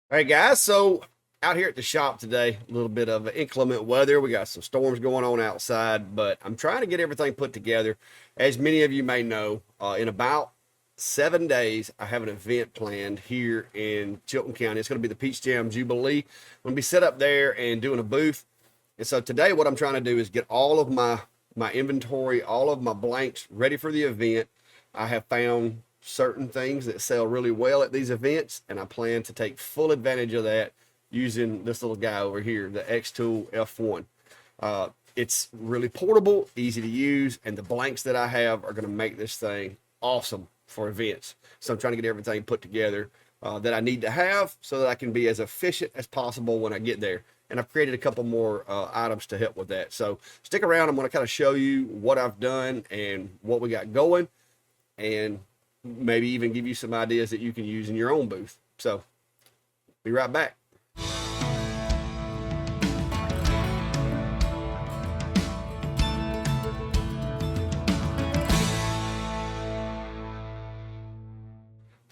All right, guys. So out here at the shop today, a little bit of inclement weather. We got some storms going on outside, but I'm trying to get everything put together. As many of you may know, in about 7 days, I have an event planned here in Chilton County. It's going to be the Peach Jam Jubilee. I'm going to be set up there and doing a booth. And so today, what I'm trying to do is get all of my inventory, all of my blanks ready for the event. I have found certain things that sell really well at these events, and I plan to take full advantage of that using this little guy over here, the xTool F1. It's really portable, easy to use, and the blanks that I have are going to make this thing awesome for events. So I'm trying to get everything put together that I need to have so that I can be as efficient as possible when I get there. And I've created a couple more items to help with that. So stick around. I'm going to kind of show you what I've done and what we got going, and maybe even give you some ideas that you can use in your own booth. So be right back.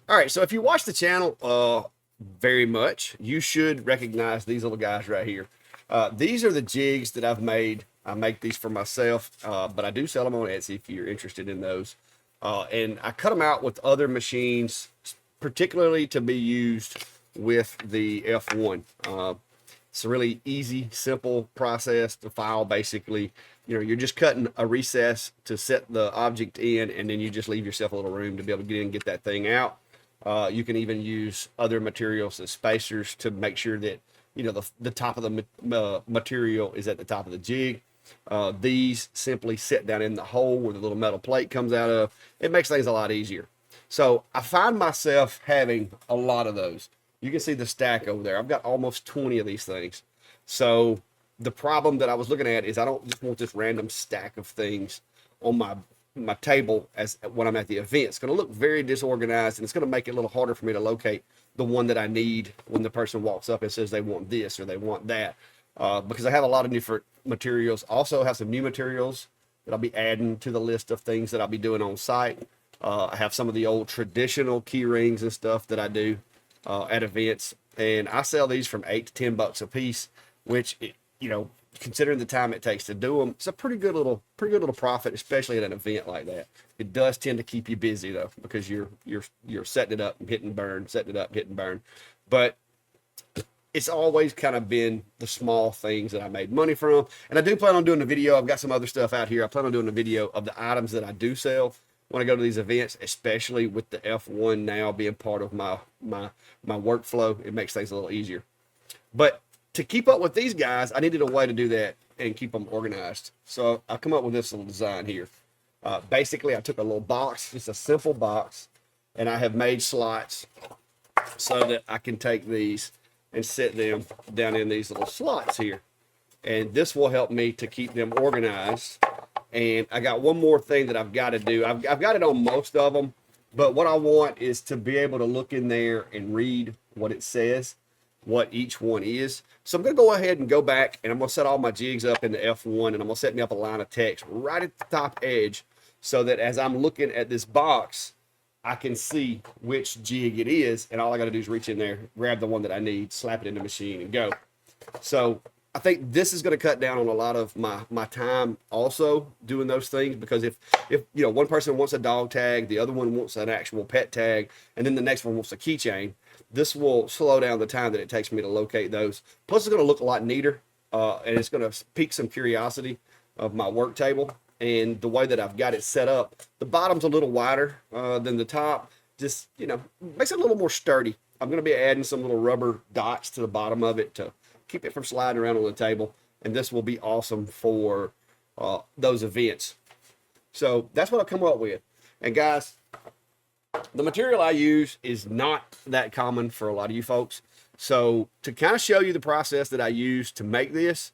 All right, so if you watch the channel very much, you should recognize these little guys right here. These are the jigs that I've made. I make these for myself, but I do sell them on Etsy if you're interested in those. And I cut them out with other machines, particularly to be used with the F1. It's a really easy, simple process to file. Basically, you're just cutting a recess to set the object in, and then you just leave yourself a little room to be able to get in and get that thing out. You can even use other materials as spacers to make sure that the top of the material is at the top of the jig. These simply sit down in the hole where the little metal plate comes out of. It makes things a lot easier. So I find myself having a lot of those. You can see the stack over there. I've got almost 20 of these things. So the problem that I was looking at is I don't just want this random stack of things on my table as when I'm at the event. It's going to look very disorganized, and it's going to make it a little harder for me to locate the one that I need when the person walks up and says they want this or they want that. Because I have a lot of different materials. Also have some new materials that I'll be adding to the list of things that I'll be doing on site. I have some of the old traditional key rings and stuff that I do at events, and I sell these from $8 to $10 a piece, which considering the time it takes to do them, it's a pretty good little profit, especially at an event like that. It does tend to keep you busy though, because you're setting it up and hitting burn, setting it up, hitting burn. But it's always kind of been the small things that I made money from. And I do plan on doing a video. I've got some other stuff out here. I plan on doing a video of the items that I do sell when I go to these events, especially with the F1 now being part of my workflow. It makes things a little easier. But to keep up with these guys, I needed a way to do that and keep them organized. So I come up with this little design here. Basically, I took a little box, just a simple box, and I have made slots so that I can take these and set them down in these little slots here. And this will help me to keep them organized. And I got one more thing that I've got to do. I've got it on most of them, but what I want is to be able to look in there and read what it says, what each one is. So I'm going to go ahead and go back, and I'm going to set all my jigs up in the F1, and I'm going to set me up a line of text right at the top edge so that as I'm looking at this box, I can see which jig it is, and all I got to do is reach in there, grab the one that I need, slap it in the machine, and go. So I think this is going to cut down on a lot of my time also doing those things, because if one person wants a dog tag, the other one wants an actual pet tag, and then the next one wants a keychain, this will slow down the time that it takes me to locate those. Plus, it's going to look a lot neater, and it's going to pique some curiosity of my work table. And the way that I've got it set up, the bottom's a little wider than the top, just makes it a little more sturdy. I'm going to be adding some little rubber dots to the bottom of it to keep it from sliding around on the table, and this will be awesome for those events. So that's what I've come up with. And guys, the material I use is not that common for a lot of you folks. So to kind of show you the process that I use to make this,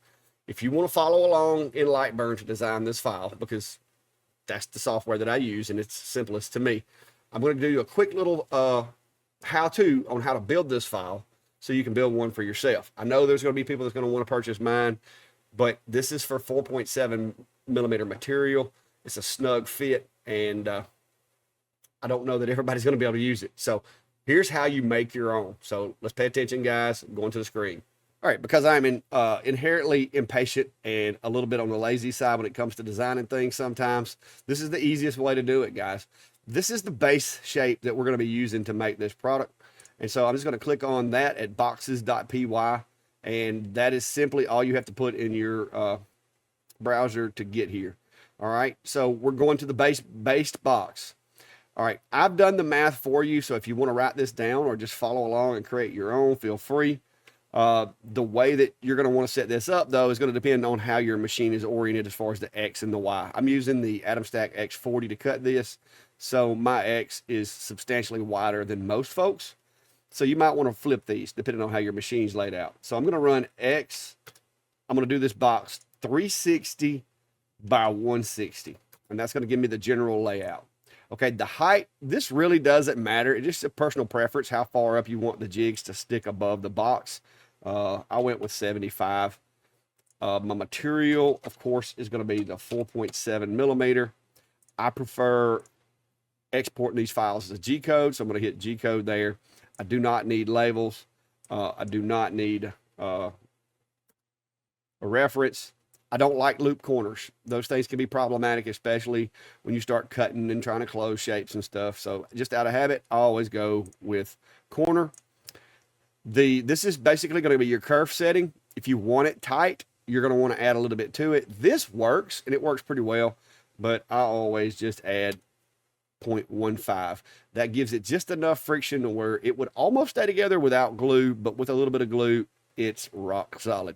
if you want to follow along in Lightburn to design this file, because that's the software that I use and it's simplest to me, I'm going to do a quick little how-to on how to build this file so you can build one for yourself. I know there's going to be people that's going to want to purchase mine, but this is for 4.7mm material. It's a snug fit, and I don't know that everybody's going to be able to use it. So Here's how you make your own. So let's pay attention, guys. I'm going to the screen. All right, because I'm inherently impatient and a little bit on the lazy side when it comes to designing things sometimes, this is the easiest way to do it, guys. This is the base shape that we're going to be using to make this product. And so I'm just going to click on that at boxes.py, and that is simply all you have to put in your browser to get here. All right, so we're going to the based box. All right, I've done the math for you, so if you want to write this down or just follow along and create your own, feel free. The way that you're going to want to set this up, though, is going to depend on how your machine is oriented as far as the X and the Y. I'm using the Atom Stack X40 to cut this, so my X is substantially wider than most folks. So you might want to flip these depending on how your machine's laid out. So I'm going to run X. I'm going to do this box 360 by 160, and that's going to give me the general layout. Okay, the height, this really doesn't matter. It's just a personal preference, how far up you want the jigs to stick above the box. I went with 75. My material, of course, is going to be the 4.7 millimeter. I prefer exporting these files as a G-code, so I'm going to hit G-code there. I do not need labels. I do not need a reference. I don't like loop corners. Those things can be problematic, especially when you start cutting and trying to close shapes and stuff. So just out of habit, I always go with corner. This is basically going to be your kerf setting. If you want it tight, you're going to want to add a little bit to it. This works, and it works pretty well, but I always just add 0.15. That gives it just enough friction to where it would almost stay together without glue, but with a little bit of glue, it's rock solid.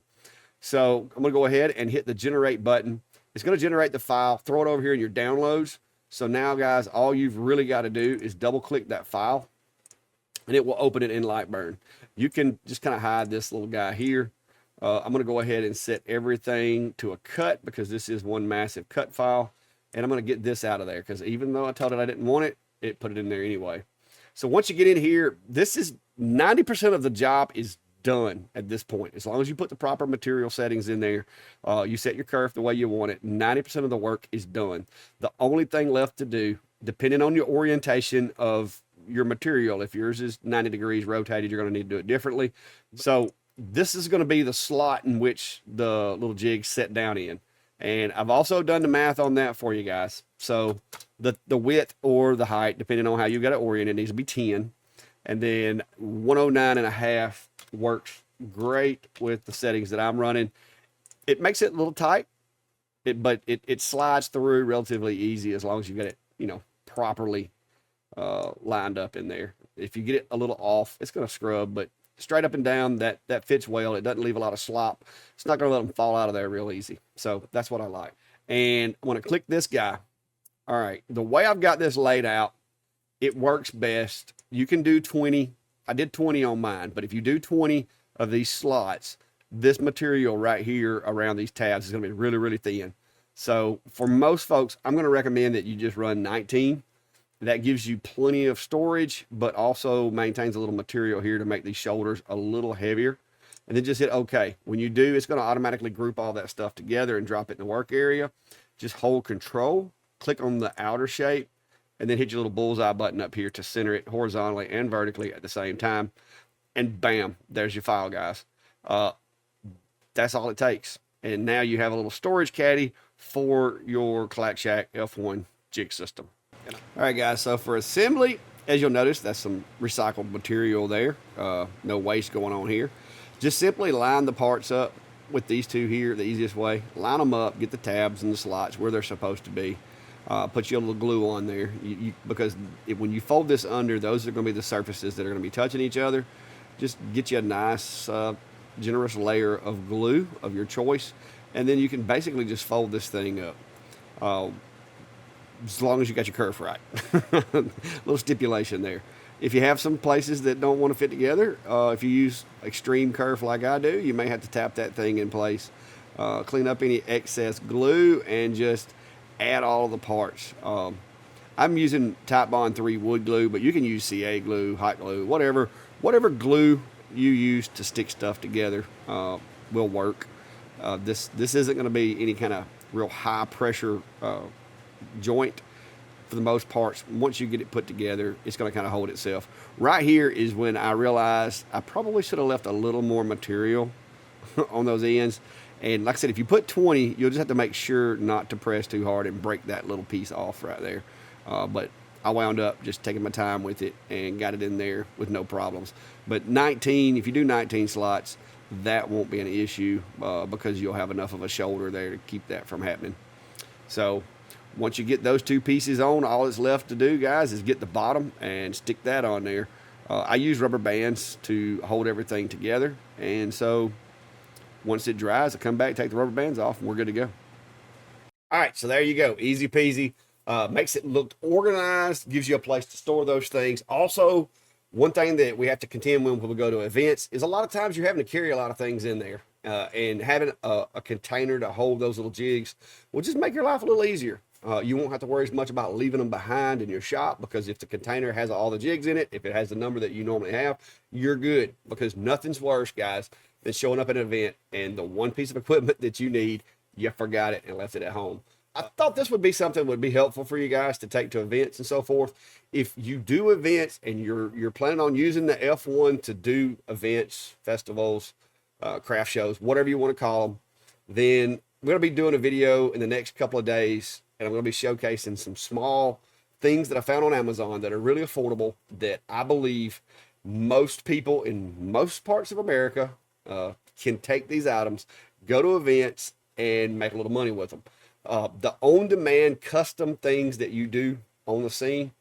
So I'm going to go ahead and hit the generate button. It's going to generate the file, throw it over here in your downloads. So now, guys, all you've really got to do is double click that file, and it will open it in Lightburn. You can just kind of hide this little guy here. I'm going to go ahead and set everything to a cut because this is one massive cut file. And I'm going to get this out of there because even though I told it I didn't want it, it put it in there anyway. So once you get in here, this is 90% of the job is done at this point. As long as you put the proper material settings in there, you set your kerf the way you want it, 90% of the work is done. The only thing left to do, depending on your orientation of your material, if yours is 90 degrees rotated, you're going to need to do it differently. So this is going to be the slot in which the little jig's set down in. And I've also done the math on that for you guys. So the width or the height, depending on how you got it oriented, needs to be 10. And then 109.5 works great with the settings that I'm running. It makes it a little tight, but it slides through relatively easy as long as you get it, properly lined up in there. If you get it a little off, it's going to scrub, but straight up and down, that fits well. It doesn't leave a lot of slop. It's not going to let them fall out of there real easy. So that's what I like. And I want to click this guy. All right, the way I've got this laid out, it works best. You can do 20. I did 20 on mine, but if you do 20 of these slots, this material right here around these tabs is going to be really, really thin. So for most folks, I'm going to recommend that you just run 19. That gives you plenty of storage, but also maintains a little material here to make these shoulders a little heavier. And then just hit OK. When you do, it's going to automatically group all that stuff together and drop it in the work area. Just hold Control, click on the outer shape, and then hit your little bullseye button up here to center it horizontally and vertically at the same time. And bam, there's your file, guys. That's all it takes. And now you have a little storage caddy for your Clack Shack F1 jig system. All right, guys, so for assembly, as you'll notice, that's some recycled material there. No waste going on here. Just simply line the parts up with these two here, the easiest way. Line them up, get the tabs and the slots where they're supposed to be. Put your little glue on there because when you fold this under, those are going to be the surfaces that are going to be touching each other. Just get you a nice, generous layer of glue of your choice, and then you can basically just fold this thing up. As long as you got your kerf right. Little stipulation there. If you have some places that don't want to fit together, if you use extreme kerf like I do, you may have to tap that thing in place, clean up any excess glue, and just add all of the parts. I'm using Type Bond 3 wood glue, but you can use CA glue, hot glue, whatever glue you use to stick stuff together will work. This isn't going to be any kind of real high pressure joint. for the most part, once you get it put together, it's going to kind of hold itself. Right here is when I realized I probably should have left a little more material on those ends. And like I said, if you put 20, you'll just have to make sure not to press too hard and break that little piece off right there. But I wound up just taking my time with it and got it in there with no problems. But 19, if you do 19 slots, that won't be an issue because you'll have enough of a shoulder there to keep that from happening. So once you get those two pieces on, all that's left to do, guys, is get the bottom and stick that on there. I use rubber bands to hold everything together. And so once it dries, I come back, take the rubber bands off, and we're good to go. All right, so there you go. Easy peasy. Makes it look organized, gives you a place to store those things. Also, one thing that we have to contend with when we go to events is a lot of times you're having to carry a lot of things in there. And having a container to hold those little jigs will just make your life a little easier. You won't have to worry as much about leaving them behind in your shop, because if the container has all the jigs in it, if it has the number that you normally have, you're good. Because nothing's worse, guys, than showing up at an event and the one piece of equipment that you need, you forgot it and left it at home. I thought this would be something that would be helpful for you guys to take to events and so forth. If you do events and you're planning on using the F1 to do events, festivals, craft shows, whatever you want to call them, then we're going to be doing a video in the next couple of days, and I'm going to be showcasing some small things that I found on Amazon that are really affordable, that I believe most people in most parts of America can take these items, go to events, and make a little money with them. The on-demand custom things that you do on the scene,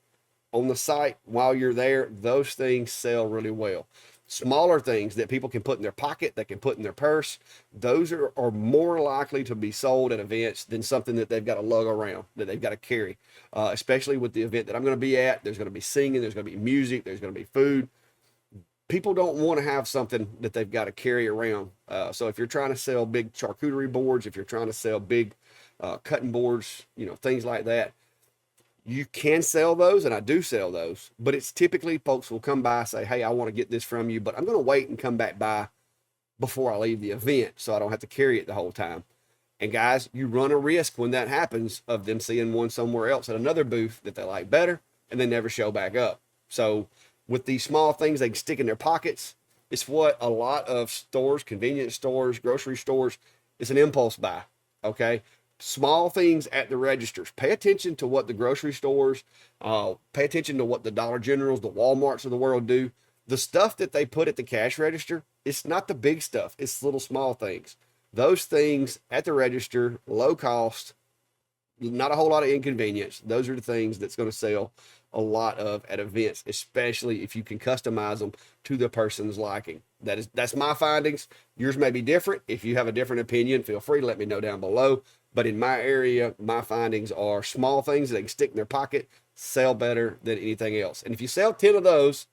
on the site, while you're there, those things sell really well. Smaller things that people can put in their pocket, they can put in their purse, those are more likely to be sold at events than something that they've got to lug around, that they've got to carry. Especially with the event that I'm going to be at, there's going to be singing, there's going to be music, there's going to be food. People don't want to have something that they've got to carry around. So if you're trying to sell big charcuterie boards, if you're trying to sell big cutting boards, things like that, you can sell those, and I do sell those, but it's typically folks will come by and say, hey, I want to get this from you, but I'm going to wait and come back by before I leave the event so I don't have to carry it the whole time. And guys, you run a risk when that happens of them seeing one somewhere else at another booth that they like better, and they never show back up. So with these small things they can stick in their pockets, it's what a lot of stores, convenience stores, grocery stores, it's an impulse buy, okay? Small things at the registers. Pay attention to what the grocery stores, pay attention to what the Dollar Generals, the Walmarts of the world do. The stuff that they put at the cash register, it's not the big stuff. It's little small things. Those things at the register, low cost, not a whole lot of inconvenience. Those are the things that's going to sell a lot of at events, especially if you can customize them to the person's liking. That's my findings. Yours may be different. If you have a different opinion, feel free to let me know down below. But in my area, my findings are small things that they can stick in their pocket, sell better than anything else. And if you sell 10 of those,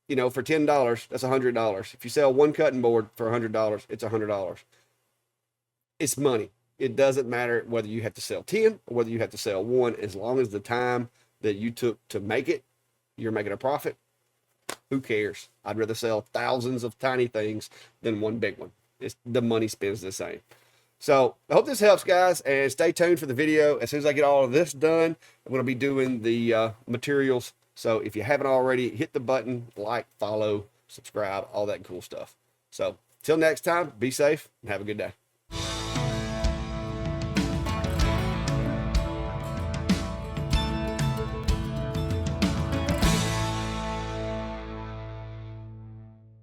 for $10, that's $100. If you sell one cutting board for $100, it's $100. It's money. It doesn't matter whether you have to sell 10 or whether you have to sell one, as long as the time that you took to make it, you're making a profit. Who cares? I'd rather sell thousands of tiny things than one big one. The money spends the same. So I hope this helps, guys, and stay tuned for the video. As soon as I get all of this done, I'm going to be doing the materials. So if you haven't already, hit the button, like, follow, subscribe, all that cool stuff. So till next time, be safe and have a good day.